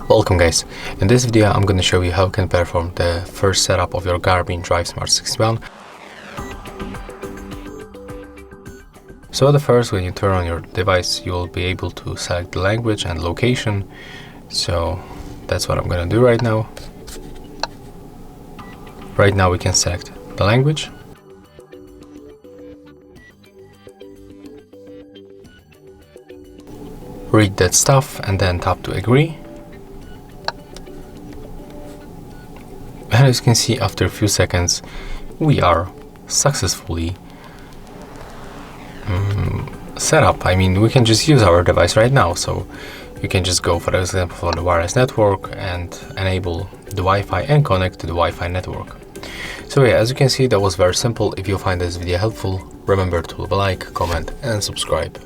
Welcome guys, in this video I'm going to show you how you can perform the first setup of your GARMIN DriveSmart 61. So at the first, when you turn on your device, you will be able to select the language and location. So that's what I'm going to do right now. Right now we can select the language. Read that stuff and then tap to agree. And as you can see, after a few seconds, we are successfully set up. I mean, we can just use our device right now. So you can just go, for example, for the wireless network and enable the Wi-Fi and connect to the Wi-Fi network. So yeah, as you can see, that was very simple. If you find this video helpful, remember to leave a like, comment and subscribe.